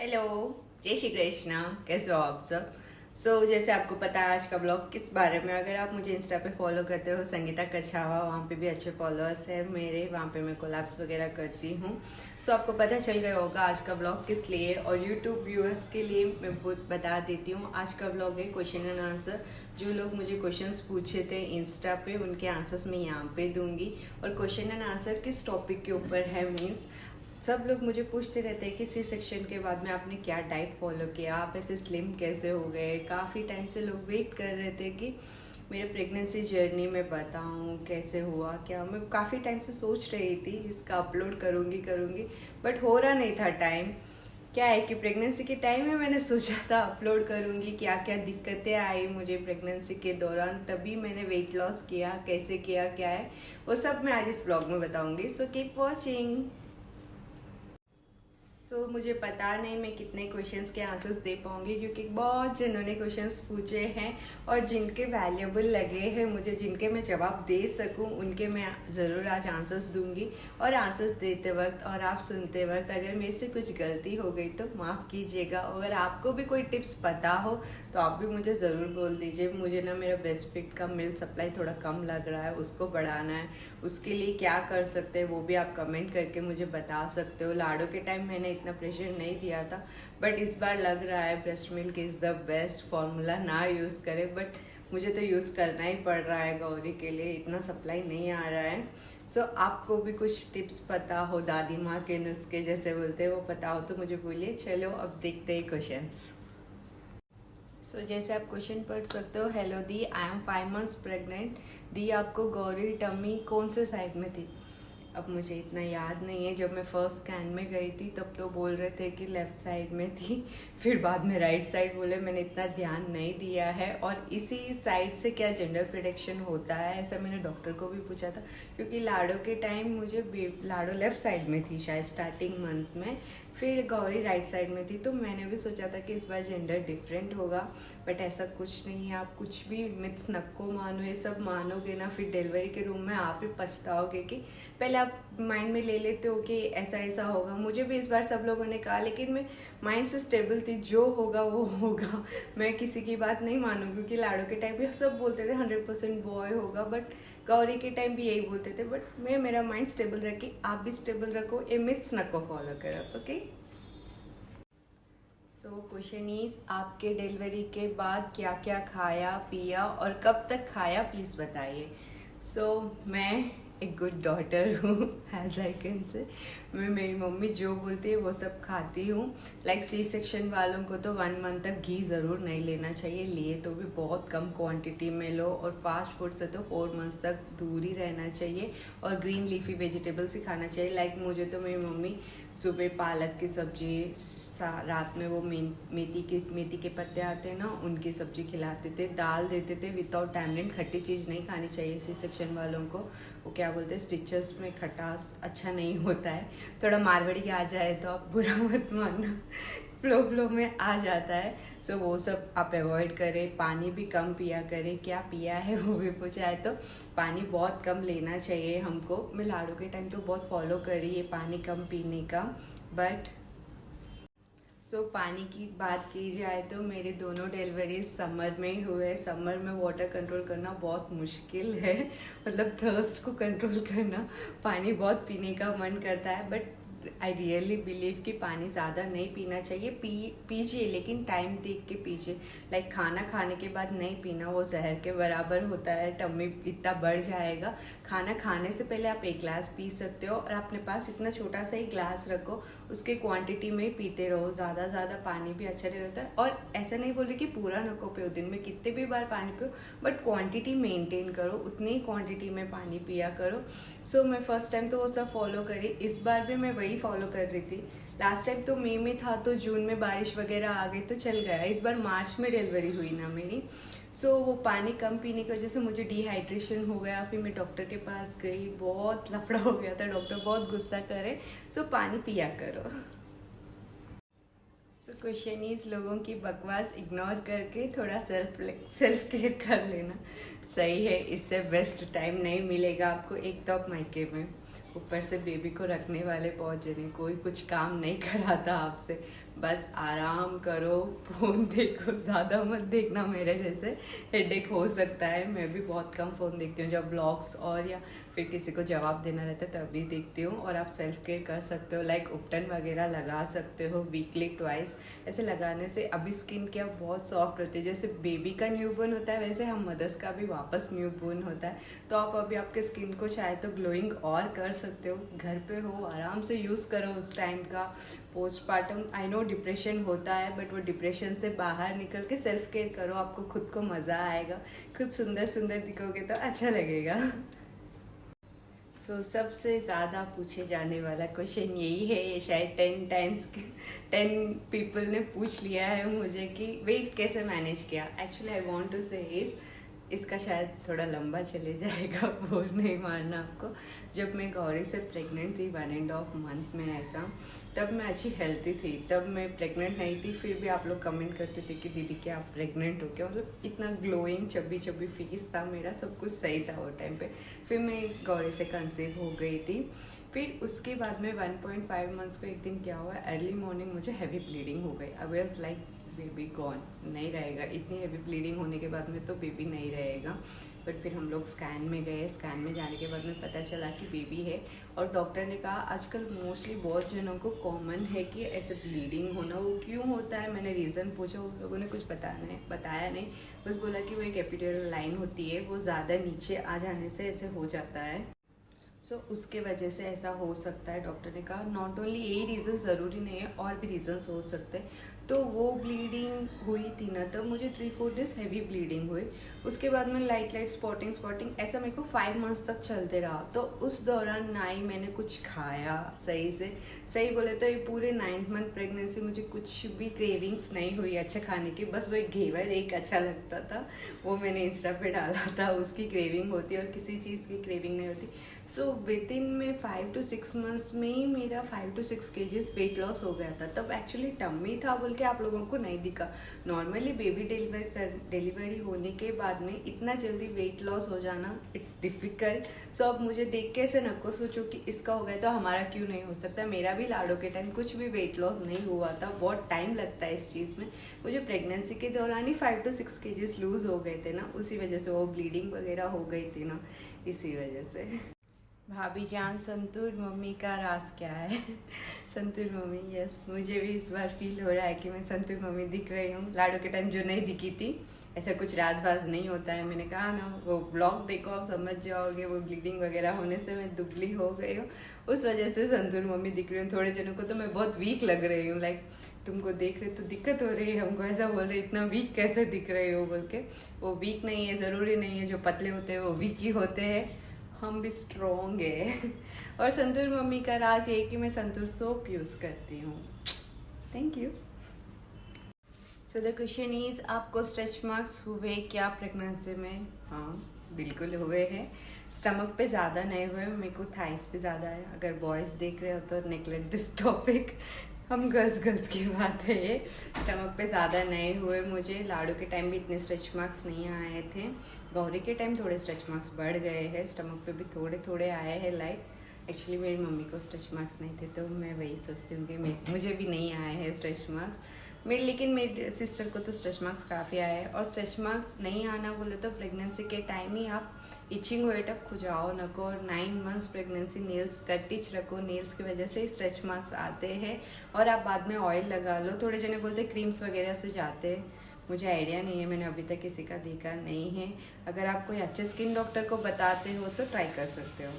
Hello, जय श्री कृष्णा। कैसे हो आप सब? जैसे आपको पता है आज का ब्लॉग किस बारे में, अगर आप मुझे इंस्टा पे फॉलो करते हो संगीता कछावा, वहाँ पे भी अच्छे फॉलोअर्स हैं मेरे, वहाँ पे मैं कोलैब्स वगैरह करती हूँ। आपको पता चल गया होगा आज का ब्लॉग किस लिए, और यूट्यूब व्यूअर्स के लिए मैं बता देती हूँ। आज का ब्लॉग है क्वेश्चन एंड आंसर। जो लोग मुझे क्वेश्चंस पूछे थे इंस्टा पे, उनके आंसर्स मैं यहाँ पे दूंगी। और क्वेश्चन एंड आंसर किस टॉपिक के ऊपर है, मीन्स सब लोग मुझे पूछते रहते हैं कि सी सेक्शन के बाद में आपने क्या डाइट फॉलो किया, आप ऐसे स्लिम कैसे हो गए। काफ़ी टाइम से लोग वेट कर रहे थे कि मेरे प्रेगनेंसी जर्नी में बताऊं कैसे हुआ क्या। मैं काफ़ी टाइम से सोच रही थी इसका अपलोड करूँगी, बट हो रहा नहीं था टाइम। क्या है कि प्रेगनेंसी के टाइम में मैंने सोचा था अपलोड करूँगी, क्या क्या दिक्कतें आई मुझे प्रेगनेंसी के दौरान, तभी मैंने वेट लॉस किया, कैसे किया, क्या है वो सब मैं आज इस ब्लॉग में बताऊँगी। So keep watching. मुझे पता नहीं मैं कितने क्वेश्चंस के आंसर्स दे पाऊंगी, क्योंकि बहुत जनों ने क्वेश्चंस पूछे हैं और जिनके वैल्यूएबल लगे हैं मुझे, जिनके मैं जवाब दे सकूं, उनके मैं ज़रूर आज आंसर्स दूंगी। और आंसर्स देते वक्त और आप सुनते वक्त अगर मेरे से कुछ गलती हो गई तो माफ़ कीजिएगा। अगर आपको भी कोई टिप्स पता हो तो आप भी मुझे ज़रूर बोल दीजिए। मुझे ना मेरा ब्रेस्ट फीड का मिल्क सप्लाई थोड़ा कम लग रहा है, उसको बढ़ाना है। उसके लिए क्या कर सकते हैं वो भी आप कमेंट करके मुझे बता सकते हो। लाडो के टाइम मैंने इतना प्रेशर नहीं दिया था, बट इस बार लग रहा है breast milk is the best formula. ना यूज़ करें, बट मुझे तो यूज़ करना ही पड़ रहा है गौरी के लिए, इतना सप्लाई नहीं आ रहा है। आपको भी कुछ टिप्स पता हो, दादी माँ के नुस्खे जैसे बोलते हैं वो पता हो तो मुझे बोलिए। चलो अब देखते हैं क्वेश्चंस। जैसे आप क्वेश्चन पढ़ सकते हो, हेलो दी, आई एम 5 months प्रेग्नेंट। दी आपको गौरी टमी कौन से साइड में थी? अब मुझे इतना याद नहीं है। जब मैं फर्स्ट स्कैन में गई थी तब तो बोल रहे थे कि लेफ़्ट साइड में थी, फिर बाद में राइट साइड बोले। मैंने इतना ध्यान नहीं दिया है। और इसी साइड से क्या जेंडर प्रिडिक्शन होता है ऐसा मैंने डॉक्टर को भी पूछा था, क्योंकि लाडो के टाइम मुझे लाडो लेफ़्ट साइड में थी शायद स्टार्टिंग मंथ में, फिर गौरी राइट साइड में थी। तो मैंने भी सोचा था कि इस बार जेंडर डिफरेंट होगा, बट ऐसा कुछ नहीं है। आप कुछ भी मिथ्स नको मानो, ये सब मानोगे ना फिर डिलीवरी के रूम में आप ही पछताओगे। कि पहले आप माइंड में ले लेते हो कि ऐसा ऐसा होगा। मुझे भी इस बार सब लोगों ने कहा, लेकिन मैं माइंड से स्टेबल थी, जो होगा वो होगा। मैं किसी की बात नहीं मानूंगी, क्योंकि लाडो के टाइम भी सब बोलते थे 100% बॉय होगा, बट गौरी के टाइम भी यही बोलते थे। बट मैं मेरा माइंड स्टेबल रखी, आप भी स्टेबल रखो, ये मिथ्स नको फॉलो करो। ओके, क्वेश्चन इज, आपके डिलीवरी के बाद क्या क्या खाया पिया और कब तक खाया, प्लीज़ बताइए। मैं एक गुड डॉटर हूँ, एज आई कैन से। मैं मेरी मम्मी जो बोलती है वो सब खाती हूँ। लाइक सी सेक्शन वालों को तो 1 month तक घी ज़रूर नहीं लेना चाहिए, लिए तो भी बहुत कम क्वांटिटी में लो। और फास्ट फूड से तो 4 months तक दूर ही रहना चाहिए, और ग्रीन लीफी वेजिटेबल्स ही खाना चाहिए। लाइक मुझे तो मेरी मम्मी सुबह पालक की सब्जी, रात में वो मेथी के पत्ते आते हैं ना, उनकी सब्जी खिलाते थे, दाल देते थे विदाउट टैमरिंड। खट्टी चीज़ नहीं खानी चाहिए सी सेक्शन वालों को, वो क्या बोलते हैं स्टिचेस में खटास अच्छा नहीं होता है। थोड़ा मारवाड़ी आ जाए तो आप बुरा मत मानना, फ्लो में आ जाता है। वो सब आप अवॉइड करें। पानी भी कम पिया करें। क्या पिया है वो भी पूछा है, तो पानी बहुत कम लेना चाहिए हमको। मैं लाडो के टाइम तो बहुत फॉलो करी है पानी कम पीने का, बट पानी की बात की जाए तो मेरे दोनों डिलीवरीज समर में ही हुए। समर में वाटर कंट्रोल करना बहुत मुश्किल है, मतलब थर्स्ट को कंट्रोल करना। पानी बहुत पीने का मन करता है, बट आई रियली बिलीव कि पानी ज़्यादा नहीं पीना चाहिए। पीजिए, लेकिन टाइम देख के पीजिए। लाइक खाना खाने के बाद नहीं पीना, वो जहर के बराबर होता है, टम्मी इतना बढ़ जाएगा। खाना खाने से पहले आप 1 गिलास पी सकते हो, और अपने पास इतना छोटा सा ही ग्लास रखो, उसके क्वांटिटी में ही पीते रहो। ज़्यादा पानी भी अच्छा नहीं रहता है। और ऐसा नहीं बोल रही कि पूरा नको पियो, दिन में कितने भी बार पानी पियो, बट क्वांटिटी मेंटेन करो, उतनी ही क्वांटिटी में पानी पिया करो। मैं फर्स्ट टाइम तो वो सब फॉलो करी, इस बार भी मैं वही फॉलो कर रही थी। लास्ट टाइम तो मई में था, तो जून में बारिश वगैरह आ गई तो चल गया। इस बार मार्च में डिलीवरी हुई ना मेरी। वो पानी कम पीने की वजह से मुझे डिहाइड्रेशन हो गया। फिर मैं डॉक्टर के पास गई, बहुत लफड़ा हो गया था, डॉक्टर बहुत गुस्सा करे। पानी पिया करो। क्वेश्चन इज, लोगों की बकवास इग्नोर करके थोड़ा सेल्फ केयर कर लेना। सही है, इससे बेस्ट टाइम नहीं मिलेगा आपको। एक तो आप मायके में, ऊपर से बेबी को रखने वाले बहुत जने, कोई कुछ काम नहीं कराता आपसे। बस आराम करो, फ़ोन देखो, ज़्यादा मत देखना, मेरे जैसे हेडेक हो सकता है। मैं भी बहुत कम फ़ोन देखती हूँ, जब ब्लॉग्स और या फिर किसी को जवाब देना रहता है तभी देखती हूँ। और आप सेल्फ केयर कर सकते हो, लाइक उपटन वगैरह लगा सकते हो वीकली ट्वाइस। ऐसे लगाने से अभी स्किन क्या बहुत सॉफ्ट होती है, जैसे बेबी का न्यूबॉर्न होता है वैसे हम मदर्स का भी वापस न्यूबॉर्न होता है। तो आप अभी आपके स्किन को चाहे तो ग्लोइंग और कर सकते हो। घर पे हो, आराम से यूज़ करो उस टाइम का। पोस्टपार्टम आई नो डिप्रेशन होता है, बट वो डिप्रेशन से बाहर निकल के सेल्फ केयर करो, आपको खुद को मज़ा आएगा, खुद सुंदर सुंदर दिखोगे तो अच्छा लगेगा। सबसे ज़्यादा पूछे जाने वाला क्वेश्चन यही है, ये शायद 10 पीपल ने पूछ लिया है मुझे कि वेट कैसे मैनेज किया। एक्चुअली आई वांट टू से इसका शायद थोड़ा लंबा चले जाएगा, बोर नहीं मारना आपको। जब मैं गौरी से प्रेग्नेंट थी 1.5 मंथ में ऐसा, तब मैं अच्छी हेल्थी थी, तब मैं प्रेग्नेंट नहीं थी। फिर भी आप लोग कमेंट करते थे कि दीदी क्या आप प्रेग्नेंट हो क्या, मतलब इतना ग्लोइंग चब्बी चब्बी फेस था मेरा, सब कुछ सही था वो टाइम पे। फिर मैं गौरी से कंसीव हो गई थी। फिर उसके बाद में 1.5 मंथ्स को एक दिन क्या हुआ, अर्ली मॉर्निंग मुझे हैवी ब्लीडिंग हो गई। I was like baby gone, नहीं रहेगा। इतनी हैवी ब्लीडिंग होने के बाद में तो बेबी नहीं रहेगा। बट फिर हम लोग स्कैन में गए, स्कैन में जाने के बाद में पता चला कि बेबी है। और डॉक्टर ने कहा आजकल मोस्टली बहुत जनों को कॉमन है कि ऐसे ब्लीडिंग होना, वो क्यों होता है। मैंने रीज़न पूछा, उन लोगों ने कुछ बताया नहीं, बस बोला कि वो एक एपिड्यूरल लाइन होती है, वो ज़्यादा नीचे आ जाने से ऐसे हो जाता है। उसके वजह से ऐसा हो सकता है। डॉक्टर ने कहा नॉट ओनली यही रीज़न ज़रूरी नहीं है, और भी रीज़न्स हो सकते हैं। तो वो ब्लीडिंग हुई थी ना, तब मुझे 3-4 डेज हैवी ब्लीडिंग हुई। उसके बाद में लाइट स्पॉटिंग ऐसा मेरे को 5 मंथ्स तक चलते रहा। तो उस दौरान ना ही मैंने कुछ खाया सही से। सही बोले तो ये पूरे 9th मंथ प्रेगनेंसी मुझे कुछ भी क्रेविंग्स नहीं हुई अच्छे खाने की। बस वो एक घेवर एक अच्छा लगता था, वो मैंने इंस्टा पे डाला था, उसकी क्रेविंग होती और किसी चीज़ की क्रेविंग नहीं होती। विद इन में 5 to 6 मंथ्स में ही मेरा 5 to 6 kgs वेट लॉस हो गया था। तब एक्चुअली टम्मी था बोल के आप लोगों को नहीं दिखा। नॉर्मली बेबी डिलीवरी होने के बाद में इतना जल्दी वेट लॉस हो जाना इट्स डिफ़िकल्ट। अब मुझे देख के ऐसे नको सोचो कि इसका हो गया तो हमारा क्यों नहीं हो सकता। मेरा भी लाडो के टाइम कुछ भी वेट लॉस नहीं हुआ था, बहुत टाइम लगता है इस चीज़ में। मुझे प्रेगनेंसी के दौरान ही 5 to 6 kgs लूज़ हो गए थे ना, उसी वजह से वो ब्लीडिंग वगैरह हो गई थी ना, इसी वजह से। भाभी जान, संतूर मम्मी का राज क्या है? संतूर मम्मी, यस, मुझे भी इस बार फील हो रहा है कि मैं संतूर मम्मी दिख रही हूँ। लाडो के टाइम जो नहीं दिखी थी, ऐसा कुछ राज नहीं होता है। मैंने कहा ना, वो ब्लॉग देखो आप समझ जाओगे, वो ब्लीडिंग वगैरह होने से मैं दुबली हो गई हूँ, उस वजह से संतूर मम्मी दिख रही हूँ। थोड़े जनों को तो मैं बहुत वीक लग रही हूँ, लाइक तुमको देख रहे तो दिक्कत हो रही है, हमको ऐसा बोल रहे इतना वीक कैसे दिख रहे हो बोल के। वो वीक नहीं है, ज़रूरी नहीं है जो पतले होते हैं वो वीक ही होते हैं, हम भी स्ट्रॉन्ग है। और संतूर मम्मी का राज ये कि मैं संतूर सोप यूज़ करती हूँ। Thank you. The question is, आपको स्ट्रेच मार्क्स हुए क्या प्रेगनेंसी में? हाँ, बिल्कुल हुए हैं। स्टमक पे ज़्यादा नहीं हुए, मेरे को थाइस पे ज़्यादा है। अगर बॉयज़ देख रहे हो तो नेग्लेक्ट दिस टॉपिक, हम गर्ल्स की बात है ये। स्टमक पे ज़्यादा नहीं हुए मुझे। लाडू के टाइम भी इतने स्ट्रेच मार्क्स नहीं आए थे। गौरी के टाइम थोड़े स्ट्रेच मार्क्स बढ़ गए हैं, स्टमक पे भी थोड़े थोड़े आए हैं। लाइक एक्चुअली मेरी मम्मी को स्ट्रेच मार्क्स नहीं थे, तो मैं वही सोचती हूँ कि मुझे भी नहीं आए हैं स्ट्रेच मार्क्स। लेकिन मेरी सिस्टर को तो स्ट्रेच मार्क्स काफ़ी आए हैं। और स्ट्रेच मार्क्स नहीं आना बोले तो प्रेगनेंसी के टाइम ही आप इचिंग वेटअप खुजाओ नको, और 9 months pregnancy nails cut teach रखो, नेल्स की वजह से स्ट्रेच मार्क्स आते हैं। और आप बाद में ऑयल लगा लो, थोड़े जने बोलते क्रीम्स वगैरह से जाते हैं, मुझे आइडिया नहीं है, मैंने अभी तक किसी का देखा नहीं है। अगर आप कोई अच्छे स्किन डॉक्टर को बताते हो तो ट्राई कर सकते हो।